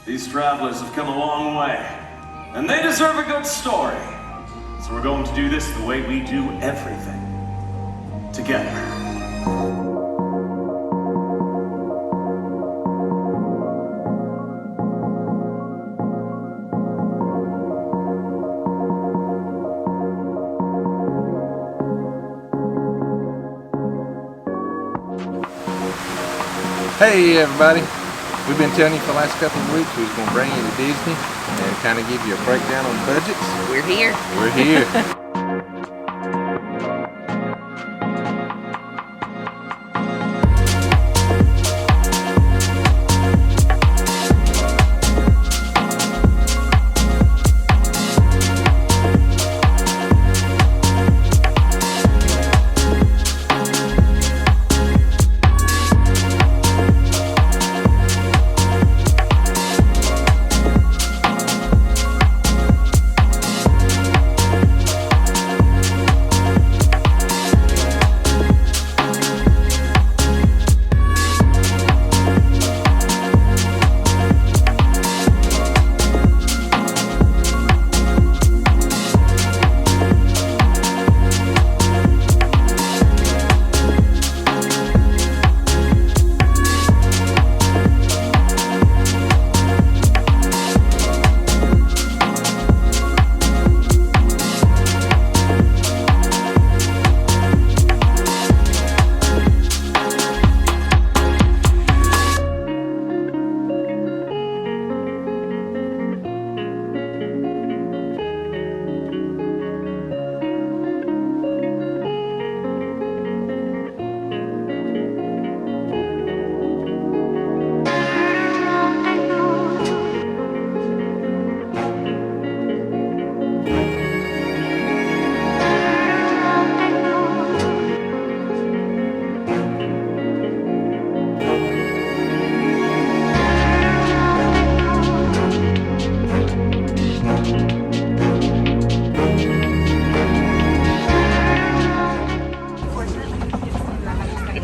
These travelers have come a long way, and they deserve a good story. So we're going to do this the way we do everything. Together. Hey everybody, we've been telling you for the last couple of weeks we was going to bring you to Disney and kind of give you a breakdown on budgets. We're here. We're here.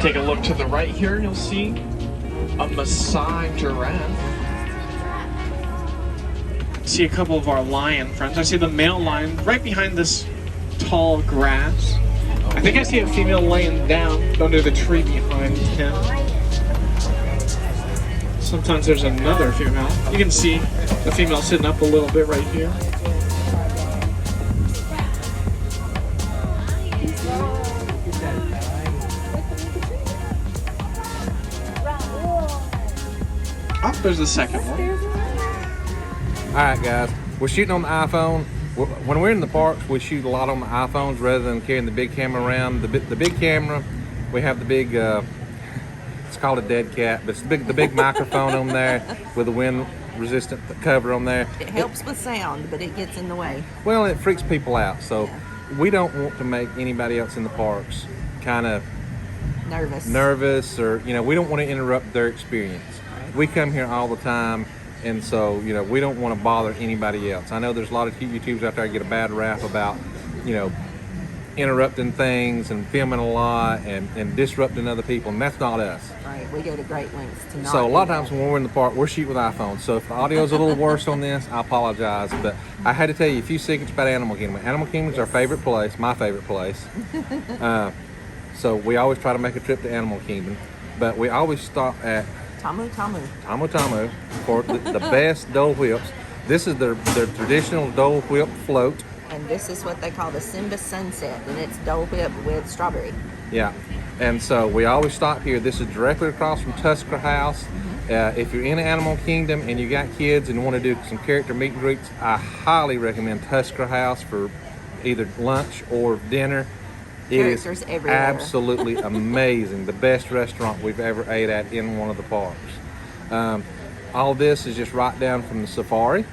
Take a look to the right here and you'll see a Maasai giraffe. See a couple of our lion friends. I see the male lion right behind this tall grass. I think I see a female laying down under the tree behind him. Sometimes there's another female. You can see the female sitting up a little bit right here. Oh, there's the second one. Alright guys, we're shooting on the iPhone. When we're in the parks, we shoot a lot on the iPhones rather than carrying the big camera around. The big camera, we have the big, it's called a dead cat, but it's the big microphone on there with the wind resistant cover on there. It helps with sound, but it gets in the way. Well, it freaks people out, so we don't want to make anybody else in the parks kind of nervous, or we don't want to interrupt their experience. We come here all the time, and so we don't want to bother anybody else. I know there's a lot of YouTubers out there that get a bad rap about interrupting things and filming a lot and disrupting other people, and that's not us. Right, we go to great lengths to not. So a lot of times when we're in the park, we're shooting with iPhones. So if the audio's a little worse on this, I apologize. But I had to tell you a few secrets about Animal Kingdom. Animal Kingdom is our favorite place, my favorite place. So we always try to make a trip to Animal Kingdom, but we always stop at Tamu for the best Dole Whips. This is their traditional Dole Whip float. And this is what they call the Simba Sunset, and it's Dole Whip with strawberry. Yeah, and so we always stop here. This is directly across from Tusker House. If you're in Animal Kingdom and you got kids and want to do some character meet and greets, I highly recommend Tusker House for either lunch or dinner. It is everywhere. Absolutely amazing. The best restaurant we've ever ate at in one of the parks. All this is just right down from the safari.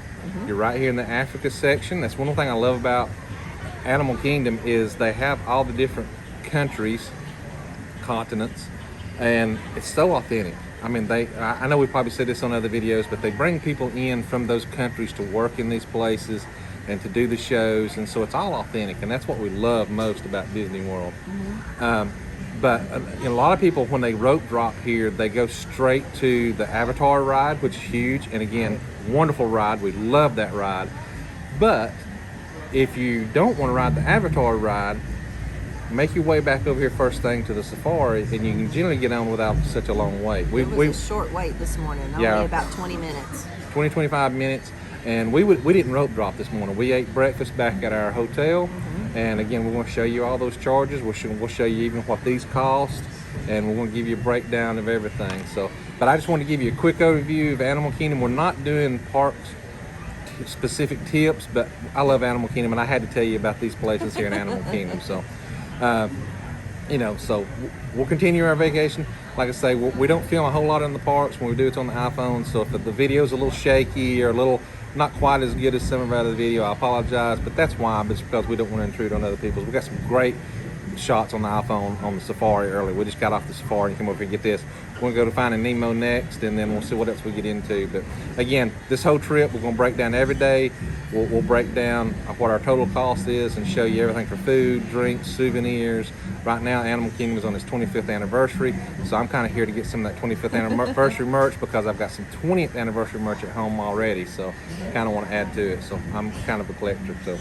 You're right here in the Africa section. That's one thing I love about Animal Kingdom is they have all the different countries, continents, and it's so authentic. I mean, I know we probably said this on other videos, but they bring people in from those countries to work in these places and to do the shows, and so it's all authentic, and that's what we love most about Disney World. But a lot of people, when they rope drop here, they go straight to the Avatar ride, which is huge. And again, wonderful ride. We love that ride. But if you don't want to ride the Avatar ride, make your way back over here first thing to the safari, and you can generally get on without such a long wait. It was a short wait this morning, only about 20 minutes. 25 minutes. And we didn't rope drop this morning. We ate breakfast back at our hotel. And again, we want to show you all those charges. We'll show you even what these cost, and we're going to give you a breakdown of everything. So, but I just want to give you a quick overview of Animal Kingdom. We're not doing parks specific tips, but I love Animal Kingdom, and I had to tell you about these places here in Animal Kingdom. So, so we'll continue our vacation. Like I say, we don't film a whole lot in the parks. When we do, it's on the iPhone. So if the video's a little shaky or a little not quite as good as some of our other video, I apologize, but that's why. But it's because we don't want to intrude on other people's. We got some great shots on the iPhone on the safari earlier. We just got off the safari and come over and get this. We're going to go to Finding Nemo next, and then we'll see what else we get into. But again, this whole trip, we're going to break down every day. We'll break down what our total cost is and show you everything for food, drinks, souvenirs. Right now, Animal Kingdom is on its 25th anniversary, so I'm kind of here to get some of that 25th anniversary merch, because I've got some 20th anniversary merch at home already, so kind of want to add to it. So I'm kind of a collector. So.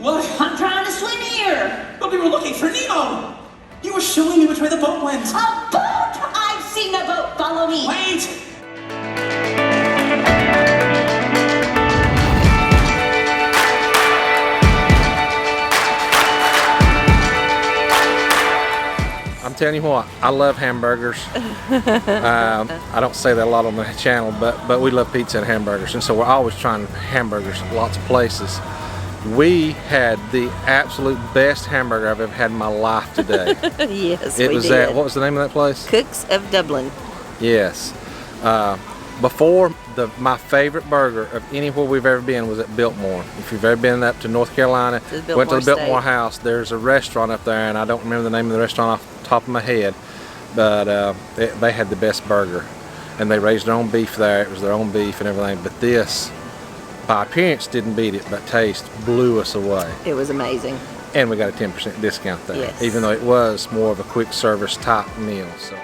What? I'm trying to swim here. But we were looking for Nemo. You were showing me which way the boat went. A boat? I've seen a boat. Follow me. Wait. I'm telling you what, I love hamburgers. I don't say that a lot on the channel, but we love pizza and hamburgers, and so we're always trying hamburgers at lots of places. We had the absolute best hamburger I've ever had in my life today. Yes, it we was did. at, what was the name of that place? Cooks of Dublin. Yes. Before, my favorite burger of anywhere we've ever been was at Biltmore. If you've ever been up to North Carolina, went to the Biltmore House, there's a restaurant up there, and I don't remember the name of the restaurant off the top of my head, but they had the best burger. And they raised their own beef there. It was their own beef and everything. But this, by appearance, didn't beat it, but taste blew us away. It was amazing. And we got a 10% discount there, yes, even though it was more of a quick service type meal. So.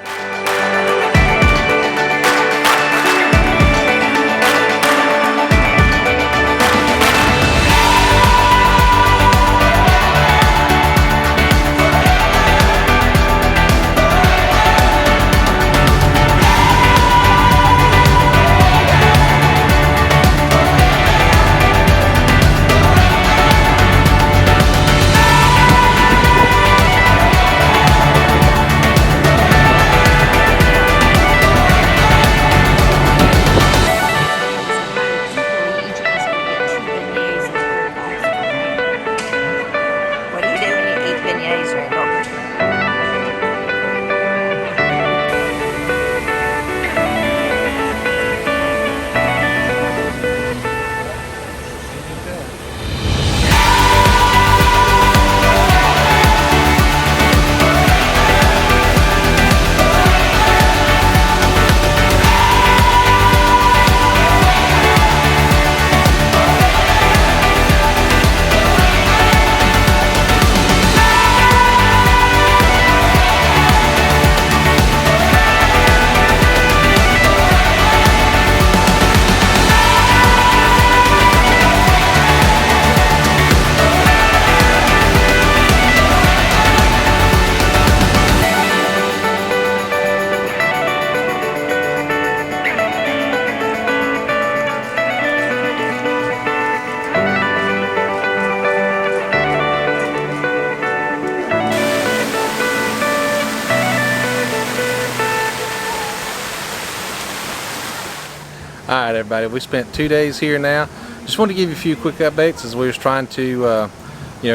All right, everybody, we spent 2 days here now. just wanted to give you a few quick updates as we was trying to,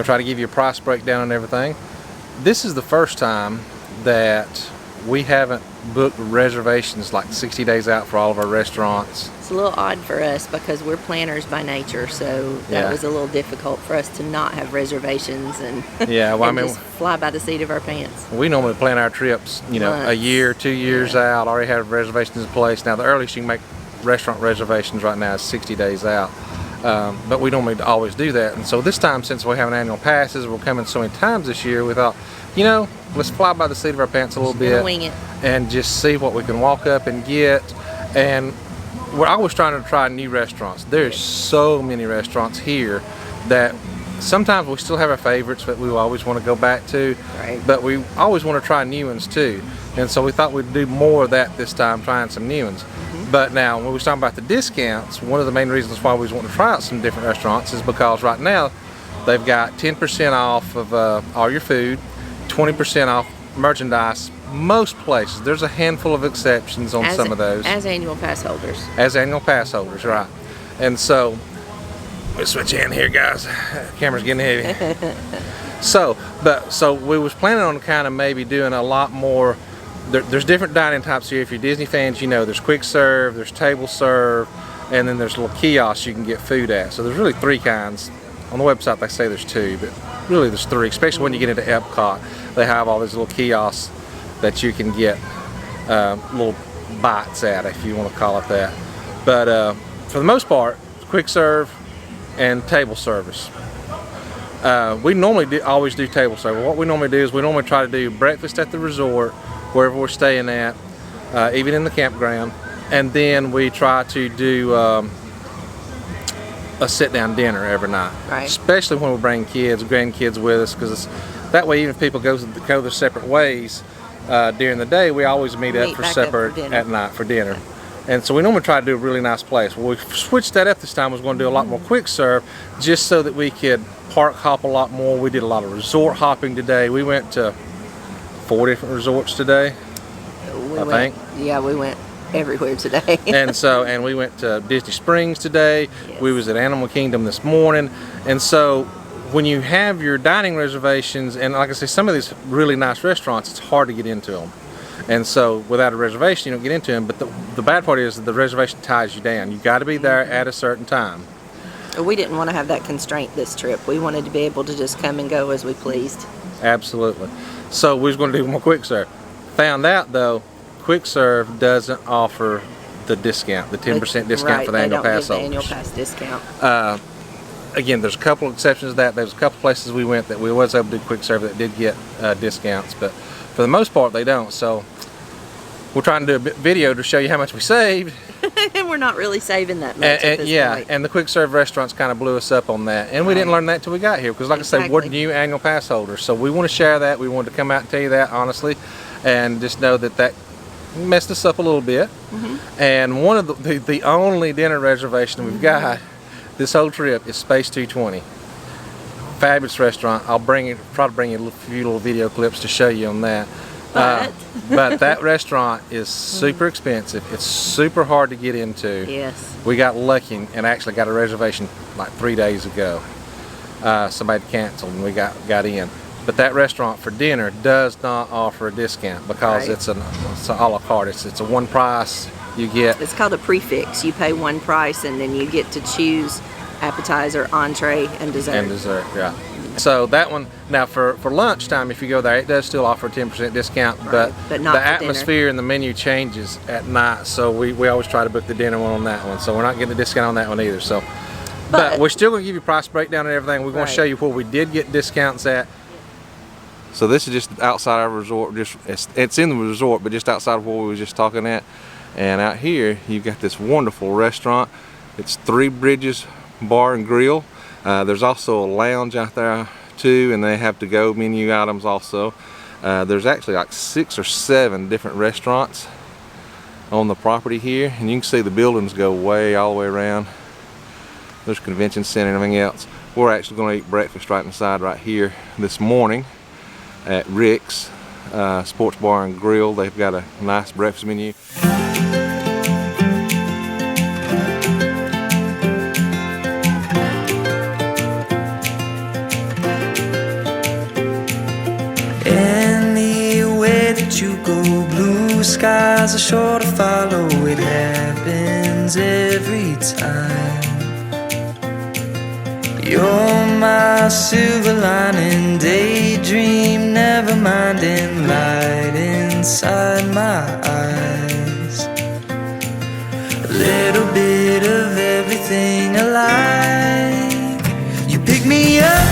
try to give you a price breakdown and everything. This is the first time that we haven't booked reservations like 60 days out for all of our restaurants. It's a little odd for us because we're planners by nature, so that was a little difficult for us to not have reservations and, just fly by the seat of our pants. We normally plan our trips, a year, 2 years out, already have reservations in place. Now the earliest you can make restaurant reservations right now is 60 days out. But we normally always do that. And so this time, since we have annual passes, we're coming so many times this year, we thought, let's fly by the seat of our pants a little bit wing it. and just see what we can walk up and get. And we're always trying to try new restaurants. There's so many restaurants here that sometimes we still have our favorites that we always want to go back to, but we always want to try new ones too. And so we thought we'd do more of that this time, trying some new ones. But now, when we was talking about the discounts, one of the main reasons why we was wanting to try out some different restaurants is because right now they've got 10% off of all your food, 20% off merchandise. Most places. There's a handful of exceptions on some of those. As annual pass holders. As annual pass holders, right. And so, we'll switch in here, guys. Camera's getting heavy. So we was planning on kind of maybe doing a lot more. There's different dining types here. If you're Disney fans, there's quick serve, there's table serve, and then there's little kiosks you can get food at. So there's really 3 kinds. On the website they say there's 2, but really there's 3, especially when you get into Epcot. They have all these little kiosks that you can get little bites at, if you want to call it that. But for the most part, quick serve and table service. We normally always do table service. What we normally do is we normally try to do breakfast at the resort, wherever we're staying at, even in the campground, and then we try to do a sit-down dinner every night. Right. Especially when we bring kids, grandkids with us, because that way, even if people go their separate ways during the day, we always meet up for supper at night for dinner. And so we normally try to do a really nice place. Well, we switched that up this time. We was going to do a lot more quick serve, just so that we could park hop a lot more. We did a lot of resort hopping today. We went to 4 different resorts today, I think. Yeah, we went everywhere today. and we went to Disney Springs today. Yes. We was at Animal Kingdom this morning. And so when you have your dining reservations, and like I say, some of these really nice restaurants, it's hard to get into them. And so without a reservation, you don't get into them. But the bad part is that the reservation ties you down. You got to be there at a certain time. We didn't want to have that constraint this trip. We wanted to be able to just come and go as we pleased. Absolutely. So we was going to do more quick serve. Found out though, quick serve doesn't offer the discount, the 10% discount for the annual pass holders. The annual pass discount. Again, there's a couple of exceptions to that. There's a couple places we went that we was able to do quick serve that did get discounts, but for the most part they don't. So we're trying to do a video to show you how much we saved. And we're not really saving that much at this point. And the quick serve restaurants kind of blew us up on that. And we didn't learn that till we got here, because like I said, we're new annual pass holders. So we want to share that. We wanted to come out and tell you that honestly, and just know that messed us up a little bit. And one of the only dinner reservation we've got this whole trip is Space 220. Fabulous restaurant. I'll try to bring you a few little video clips to show you on that. But that restaurant is super expensive. It's super hard to get into. Yes. We got lucky and actually got a reservation like 3 days ago. Somebody canceled and we got in. But that restaurant for dinner does not offer a discount because it's a la carte. It's a one price you get. It's called a prefix. You pay one price and then you get to choose appetizer, entree, and dessert. And dessert, yeah. So that one, now for lunchtime, if you go there, it does still offer a 10% discount, but not the atmosphere and the menu changes at night, so we always try to book the dinner one on that one, so we're not getting a discount on that one either. So, but we're still going to give you price breakdown and everything. We're going to show you where we did get discounts at. So this is just outside our resort, it's in the resort, but just outside of where we were just talking at. And out here, you've got this wonderful restaurant. It's Three Bridges Bar and Grill. There's also a lounge out there too, and they have to-go menu items also. There's actually like 6 or 7 different restaurants on the property here, and you can see the buildings go all the way around. There's convention center and everything else. We're actually going to eat breakfast right inside right here this morning at Rick's Sports Bar and Grill. They've got a nice breakfast menu. let you go. Blue skies are sure to follow. It happens every time. You're my silver lining, daydream, never minding, light inside my eyes. A little bit of everything alike. You pick me up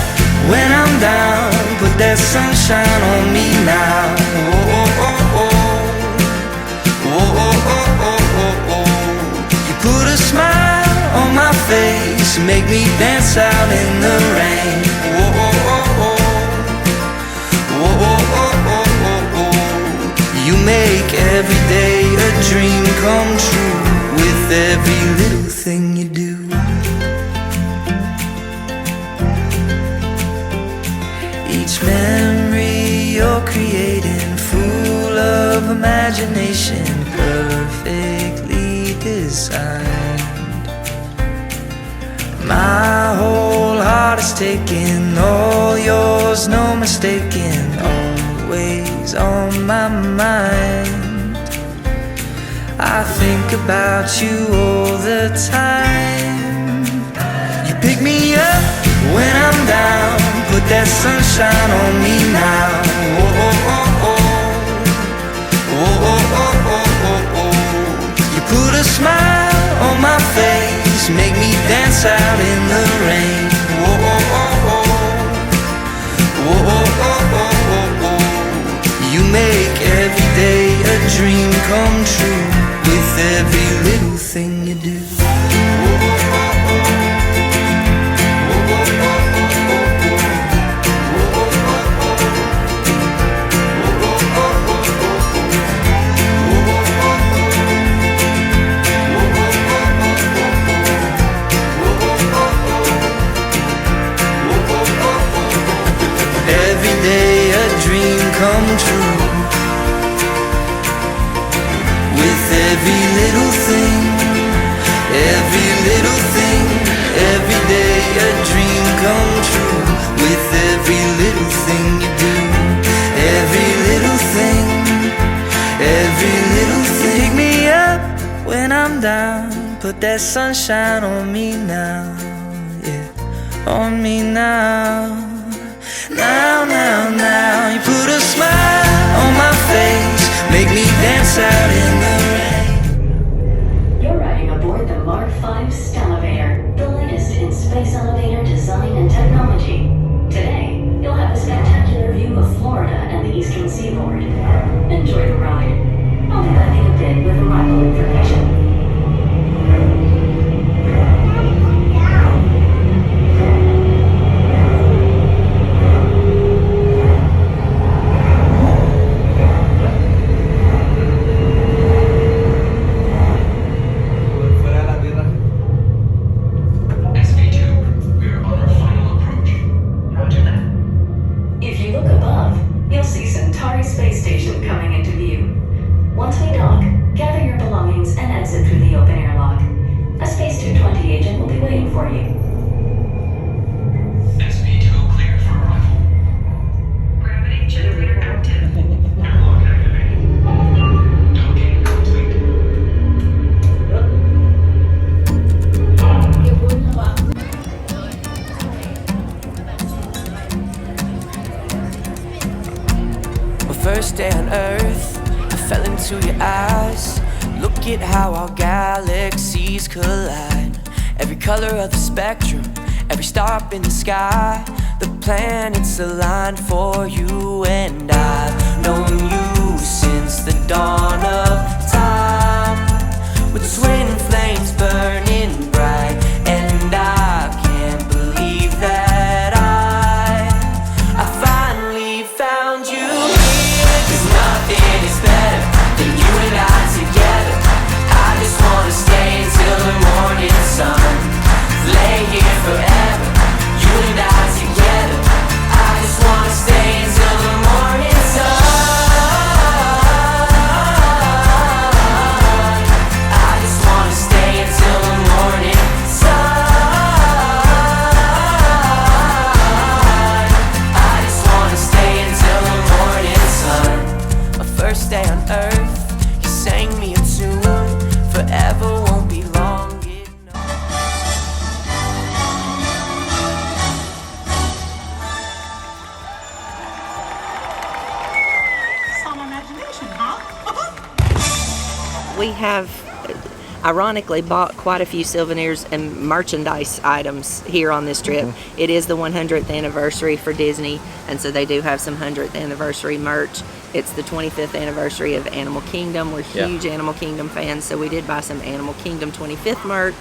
when I'm down, put that sunshine on me now. Oh, oh, oh, oh. Oh, oh, oh, oh, oh, oh. You put a smile on my face, make me dance out in the rain. Oh, oh, oh, oh. Oh, oh, oh, oh, oh, oh. You make every day a dream come true with every little thing you do. Each memory you're creating, full of imagination, perfectly designed. My whole heart is taken, all yours, no mistaking, always on my mind. I think about you all the time. You pick me up when I'm down, put that sunshine on me now. Oh, oh, oh, oh. Oh, oh, oh, oh, oh, oh. You put a smile on my face, make me dance out in the rain. Oh, oh, oh, oh. Oh, oh, oh, oh, oh, oh. You make every day a dream come true with every little thing you do. Every day a dream come true with every little thing, every little thing. Every day a dream come true with every little thing you do. Every little thing, every little thing. Pick me up when I'm down, put that sunshine on me now, yeah, on me now. Now, now, now, you put a smile on my face, make me dance out in the rain. You're riding aboard the Mark V Stellarator, the latest in space elevator design and technology. Today, you'll have a spectacular view of Florida and the eastern seaboard. Enjoy the ride. I'll be back in a bit with arrival information. First day on Earth, I fell into your eyes. Look at how our galaxies collide. Every color of the spectrum, every star up in the sky. The planets aligned for you, and I've known you since the dawn of time. With twin flames burning bright, and I can't believe that I finally found you. Nothing is better than you and I together. I just wanna stay until the morning sun. Lay here forever, you and I together. I just wanna stay until the morning sun. We have, ironically, bought quite a few souvenirs and merchandise items here on this trip. It is the 100th anniversary for Disney, and so they do have some 100th anniversary merch. It's the 25th anniversary of Animal Kingdom. We're huge Animal Kingdom fans, so we did buy some Animal Kingdom 25th merch.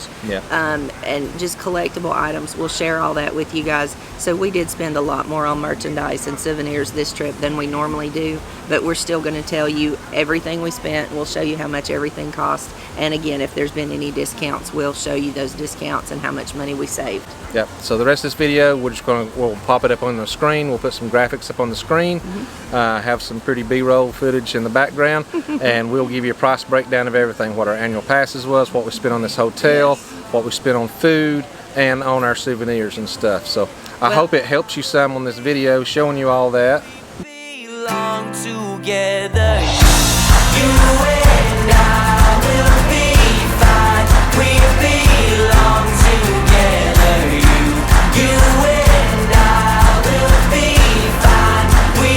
And just collectible items. We'll share all that with you guys. So we did spend a lot more on merchandise and souvenirs this trip than we normally do, but we're still going to tell you everything we spent. We'll show you how much everything cost, and again, if there's been any discounts, we'll show you those discounts and how much money we saved. Yep. So the rest of this video, we'll pop it up on the screen. We'll put some graphics up on the screen, have some pretty B-roll footage in the background, and we'll give you a price breakdown of everything, what our annual passes was, what we spent on this hotel, what we spent on food, and on our souvenirs and stuff. So I hope it helps you some on this video, showing you all that. Belong together. You and I will be fine. We belong together. You and I will be fine. We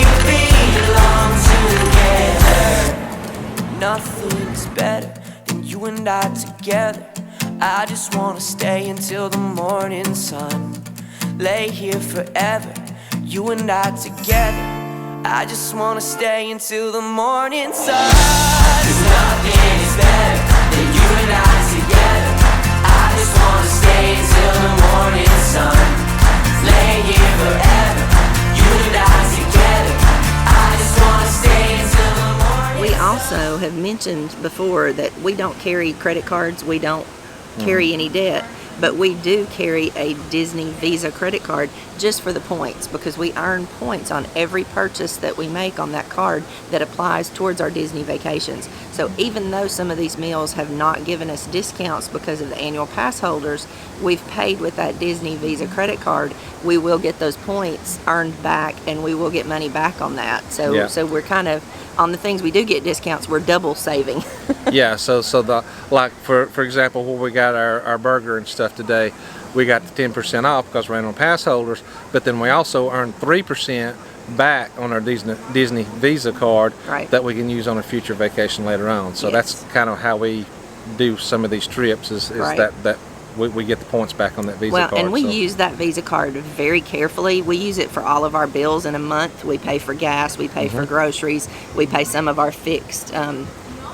belong together. Nothing's better than you and I together. I just wanna stay until the morning sun. Lay here forever, you and I together. I just wanna stay until the morning sun. 'Cause nothing is better than you and I together. I just wanna stay until the morning sun. Lay here forever, you and I together. I just wanna stay until the morning sun. We also have mentioned before that we don't carry credit cards, we don't carry any debt, but we do carry a Disney Visa credit card just for the points, because we earn points on every purchase that we make on that card that applies towards our Disney vacations. So even though some of these meals have not given us discounts because of the annual pass holders, we've paid with that Disney Visa credit card. We will get those points earned back, and we will get money back on that. So so we're kind of, on the things we do get discounts, we're double saving. Yeah, so the, like for example, where we got our burger and stuff today, we got the 10% off because we're annual pass holders, but then we also earned 3% back on our Disney Visa card that we can use on a future vacation later on. So that's kind of how we do some of these trips, is that we get the points back on that Visa card. Well, and we use that Visa card very carefully. We use it for all of our bills in a month. We pay for gas, we pay for groceries, we pay some of our fixed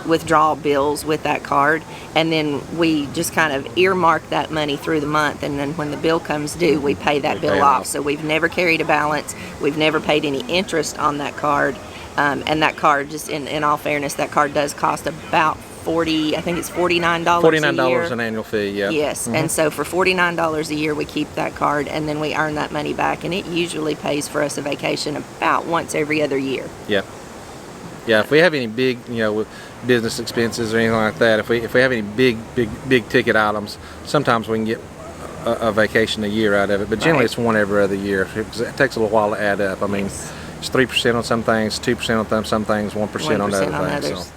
withdrawal bills with that card, and then we just kind of earmark that money through the month, and then when the bill comes due, we pay that bill off. So we've never carried a balance, we've never paid any interest on that card, and that card, just in all fairness, that card does cost about I think it's $49 a year. $49 an annual fee, yeah. Yes, and so for $49 a year we keep that card, and then we earn that money back, and it usually pays for us a vacation about once every other year. Yeah. Yeah, if we have any big, business expenses or anything like that, if we have any big ticket items, sometimes we can get a vacation a year out of it, but generally it's one every other year. It takes a little while to add up. I mean, it's 3% on some things, 2% on some things, 1% on other things. So.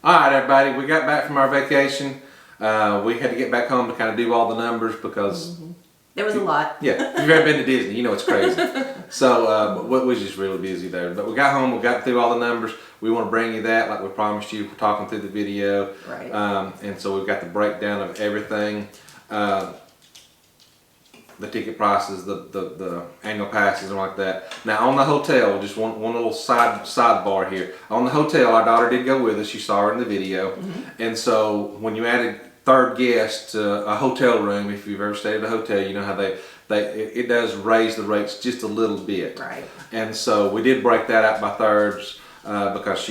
All right, everybody, we got back from our vacation. We had to get back home to kind of do all the numbers because there was a lot. Yeah, if you've ever been to Disney, you know it's crazy. So we was just really busy there. But we got home, we got through all the numbers. We want to bring you that, like we promised you, we're talking through the video. Right. And so we've got the breakdown of everything. The ticket prices, the annual passes, and like that. Now on the hotel, just one little sidebar here. On the hotel, our daughter did go with us. You saw her in the video. And so when you added third guest to a hotel room, if you've ever stayed at a hotel, you know how it does raise the rates just a little bit. Right. And so we did break that out by thirds because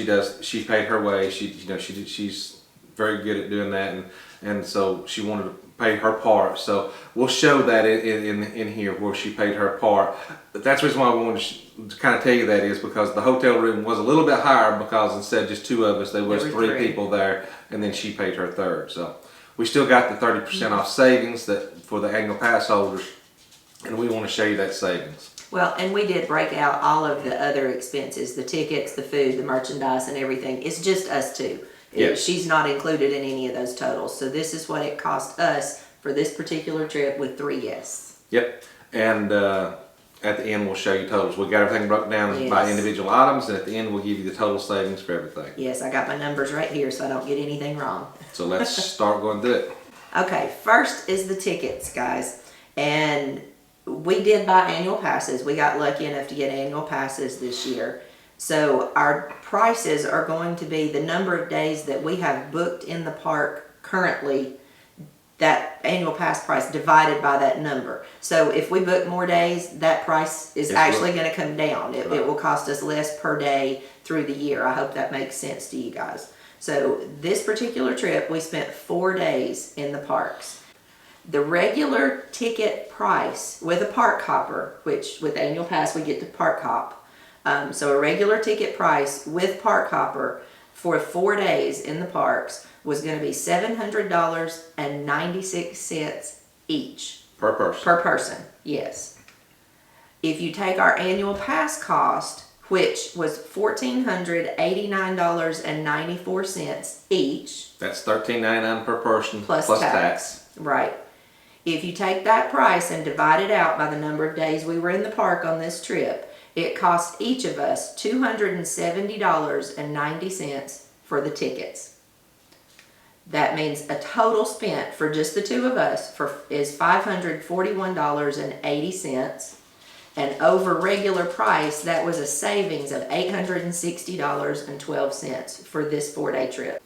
she paid her way. She's very good at doing that, and so she wanted to pay her part. So we'll show that in here where she paid her part. But that's the reason why I wanted to kind of tell you that, is because the hotel room was a little bit higher, because instead of just two of us, there was three people there, and then she paid her third. So we still got the 30% off savings for the annual pass holders, and we want to show you that savings. Well, and we did break out all of the other expenses, the tickets, the food, the merchandise, and everything. It's just us two. Yes. She's not included in any of those totals. So this is what it cost us for this particular trip with 3 guests. Yep. And at the end we'll show you totals. We got everything broken down by Yes. individual items, and at the end we'll give you the total savings for everything. Yes, I got my numbers right here so I don't get anything wrong. So let's start going through it. Okay, first is the tickets, guys. And we did buy annual passes. We got lucky enough to get annual passes this year. So our prices are going to be the number of days that we have booked in the park currently, that annual pass price divided by that number. So if we book more days, that price is actually going to come down. It will cost us less per day through the year. I hope that makes sense to you guys. So this particular trip, we spent 4 days in the parks. The regular ticket price with a park hopper, which with annual pass we get to park hop. So a regular ticket price with park hopper for 4 days in the parks was going to be $700.96 each. Per person. Per person, yes. If you take our annual pass cost, which was $1,489.94 each. That's $13.99 per person Plus tax. Right. If you take that price and divide it out by the number of days we were in the park on this trip, it cost each of us $270.90 for the tickets. That means a total spent for just the two of us is $541.80. And over regular price, that was a savings of $860.12 for this 4-day trip.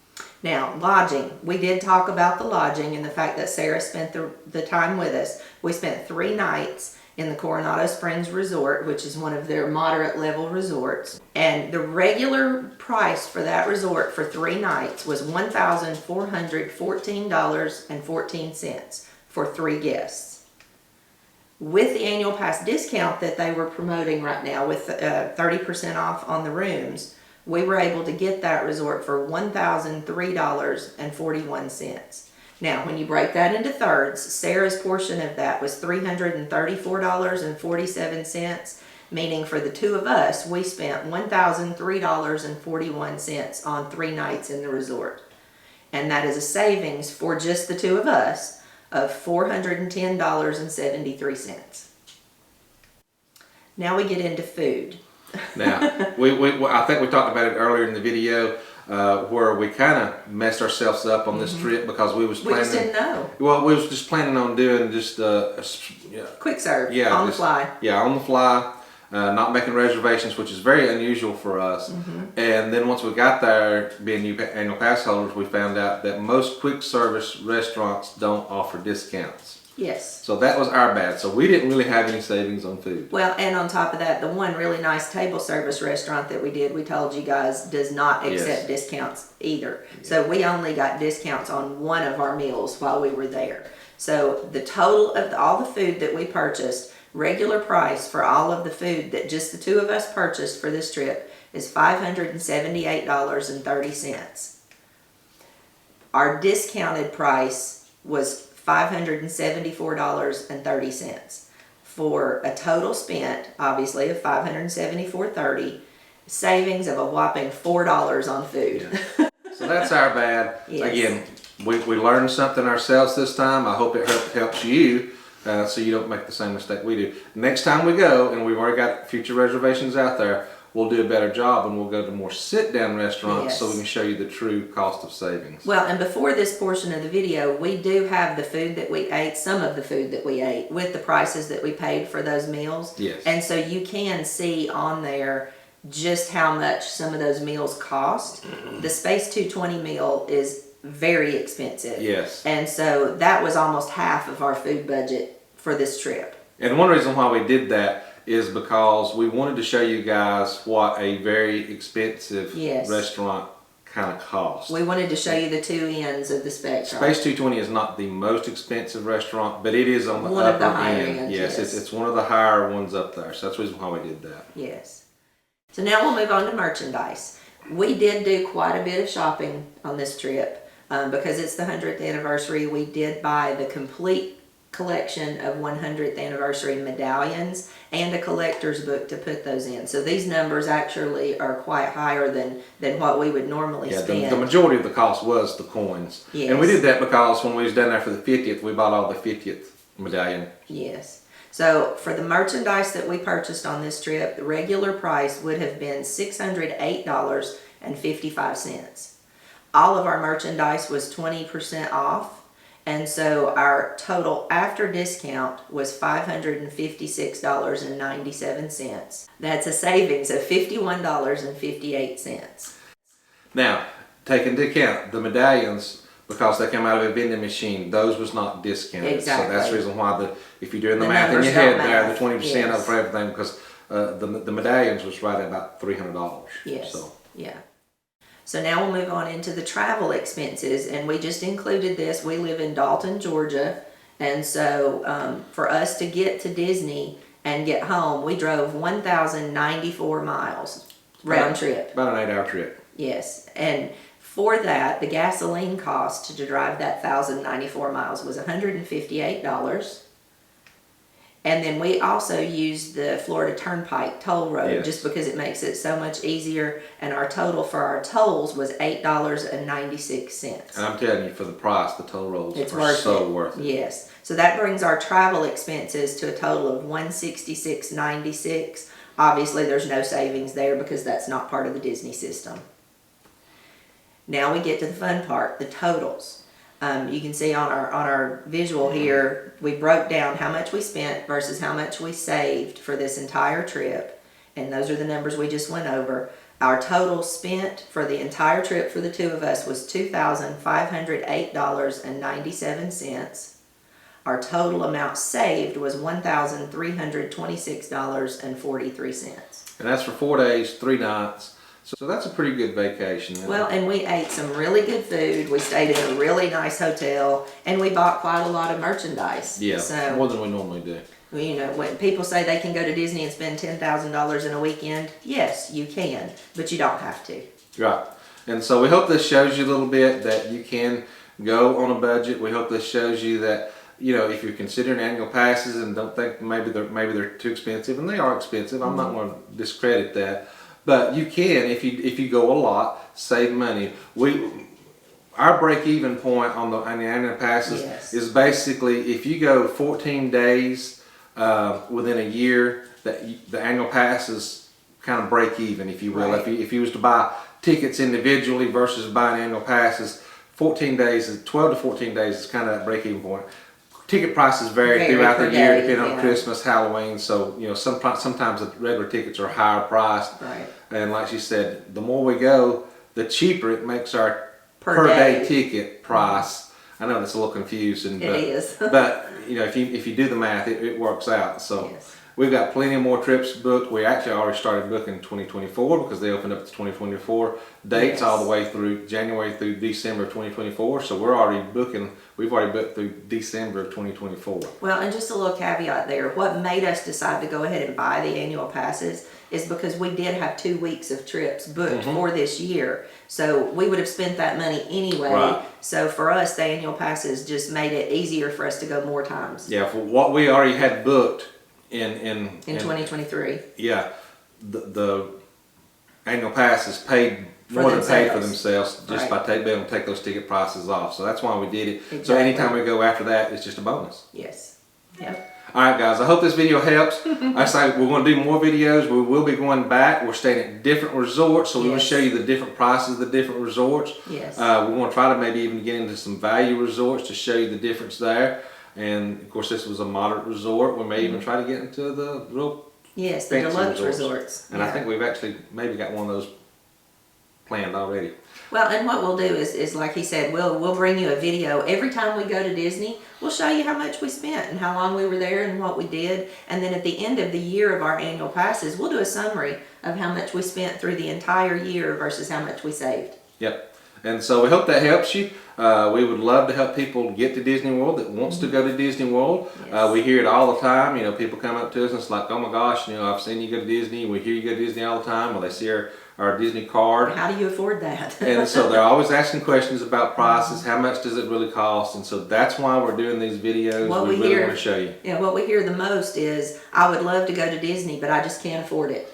Now, lodging. We did talk about the lodging and the fact that Sarah spent the time with us. We spent 3 nights in the Coronado Springs Resort, which is one of their moderate level resorts. And the regular price for that resort for 3 nights was $1,414.14 for 3 guests. With the annual pass discount that they were promoting right now with 30% off on the rooms, we were able to get that resort for $1,003.41. Now, when you break that into thirds, Sarah's portion of that was $334.47, meaning for the two of us, we spent $1,003.41 on 3 nights in the resort. And that is a savings for just the two of us of $410.73. Now we get into food. Now, I think we talked about it earlier in the video, where we kind of messed ourselves up on this trip because we just didn't know. Well, we was just planning on doing just Quick serve, yeah, on the fly. Yeah, on the fly, not making reservations, which is very unusual for us. And then once we got there, being new annual pass holders, we found out that most quick service restaurants don't offer discounts. Yes. So that was our bad. So we didn't really have any savings on food. Well, and on top of that, the one really nice table service restaurant that we did, we told you guys, does not accept discounts either. So we only got discounts on one of our meals while we were there. So the total of all the food that we purchased, regular price for all of the food that just the two of us purchased for this trip is $578.30. Our discounted price was $574.30 for a total spent, obviously, of $574.30, savings of a whopping $4 on food. Yeah. So that's our bad. Yes. Again, we learned something ourselves this time. I hope it helps you so you don't make the same mistake we do. Next time we go, and we've already got future reservations out there, we'll do a better job and we'll go to more sit-down restaurants so we can show you the true cost of savings. Well, and before this portion of the video, we do have the food that we ate, some of the food that we ate, with the prices that we paid for those meals. Yes. And so you can see on there just how much some of those meals cost. The Space 220 meal is very expensive. Yes. And so that was almost half of our food budget for this trip. And one reason why we did that is because we wanted to show you guys what a very expensive restaurant kind of costs. We wanted to show you the two ends of the spectrum. Space 220 is not the most expensive restaurant, but it is on the one of the upper higher end. ends, Yes, it's one of the higher ones up there. So that's the reason why we did that. Yes. So now we'll move on to merchandise. We did do quite a bit of shopping on this trip because it's the 100th anniversary. We did buy the complete collection of 100th anniversary medallions and a collector's book to put those in. So these numbers actually are quite higher than what we would normally spend. The majority of the cost was the coins. Yes. And we did that because when we was down there for the 50th, we bought all the 50th medallion. Yes. So for the merchandise that we purchased on this trip, the regular price would have been $608.55. All of our merchandise was 20% off, and so our total after discount was $556.97. That's a savings of $51.58. Now, take into account the medallions, because they come out of a vending machine, those was not discounted. Exactly. So that's the reason why if you're doing the The math in numbers your head don't there, math. the 20% Yes. up for everything, because the medallions was right at about $300. Yes. So. Yeah. So now we'll move on into the travel expenses, and we just included this. We live in Dalton, Georgia, and so for us to get to Disney and get home, we drove 1,094 miles round trip. About an 8-hour trip. Yes, and for that, the gasoline cost to drive that 1,094 miles was $158. And then we also used the Florida Turnpike toll road, Yes. just because it makes it so much easier. And our total for our tolls was $8.96. And I'm telling you, for the price, the toll rolls It's are worth so it. worth it. Yes. So that brings our travel expenses to a total of $166.96. Obviously, there's no savings there because that's not part of the Disney system. Now we get to the fun part, the totals. You can see on our visual here, we broke down how much we spent versus how much we saved for this entire trip. And those are the numbers we just went over. Our total spent for the entire trip for the two of us was $2,508.97. Our total amount saved was $1,326.43. And that's for 4 days, 3 nights. So that's a pretty good vacation. Well, and we ate some really good food. We stayed in a really nice hotel, and we bought quite a lot of merchandise. Yeah, So, more than we normally do. you know, when people say they can go to Disney and spend $10,000 in a weekend, yes, you can, but you don't have to. Right. And so we hope this shows you a little bit that you can go on a budget. We hope this shows you that, you know, if you're considering annual passes and don't think maybe they're too expensive, and they are expensive, I'm not going to discredit that. But you can, if you go a lot, save money. Our break-even point on the annual passes Yes. is basically if you go 14 days within a year, that the annual passes kind of break even, if you will. Right. If you was to buy tickets individually versus buying annual passes, 12 to 14 days is kind of that break-even point. Ticket prices vary throughout per the year, day, depending on yeah. Christmas, Halloween. So you know, sometimes the regular tickets are higher priced. Right. And like she said, the more we go, the cheaper it makes our Per per day day. ticket price. I know that's a little confusing, It but, is. but you know, if you do the math, it works out. So Yes. we've got plenty more trips booked. We actually already started booking 2024 because they opened up the 2024 dates Yes. all the way through January through December of 2024. So we're already booking. We've already booked through December of 2024. Well, and just a little caveat there. What made us decide to go ahead and buy the annual passes is because we did have 2 weeks of trips booked for this year. So we would have spent that money anyway. Right. So for us, the annual passes just made it easier for us to go more times Yeah, for what we already had booked in 2023. yeah, the annual passes paid For more than paid for themselves. themselves just Right. by being able to take those ticket prices off. So that's why we did it. So Exactly. anytime we go after that, it's just a bonus. Yes. Yep. All right, guys. I hope this video helps. I say we're going to do more videos. We will be going back. We're staying at different resorts, so we will Yes. show you the different prices of the different resorts. Yes. We're going to try to maybe even get into some value resorts to show you the difference there. And of course, this was a moderate resort. We may even try to get into the real Yes, the fancy deluxe resorts. And I think we've actually maybe got one of those planned already. Well, and what we'll do is like he said, we'll bring you a video every time we go to Disney. We'll show you how much we spent and how long we were there and what we did. And then at the end of the year of our annual passes, we'll do a summary of how much we spent through the entire year versus how much we saved. Yep. And so we hope that helps you. We would love to help people get to Disney World that wants to go to Disney World. Yes. We hear it all the time. You know, people come up to us and it's like, oh my gosh, you know, I've seen you go to Disney. We hear you go to Disney all the time. Well, they see our Disney card. How do you afford that? And so they're always asking questions about prices. How much does it really cost? And so that's why we're doing these videos. What we we really hear- want to show you. Yeah, what we hear the most is, I would love to go to Disney, but I just can't afford it.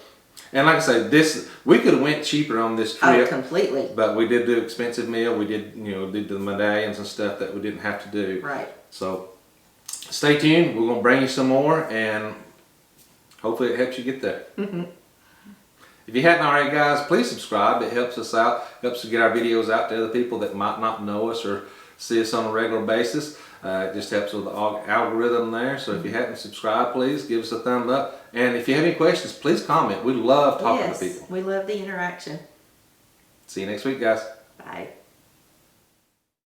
And like I say, we could have went cheaper on this Oh, trip. completely. But we did do expensive meal. We did, did the medallions and stuff that we didn't have to do. Right. So stay tuned. We're going to bring you some more, and hopefully it helps you get there. If you hadn't already, guys, please subscribe. It helps us out. Helps us get our videos out to other people that might not know us or see us on a regular basis. It just helps with the algorithm there. So if you hadn't subscribed, please give us a thumb up. And if you have any questions, please comment. We love talking to people. We love the interaction. See you next week, guys. Bye.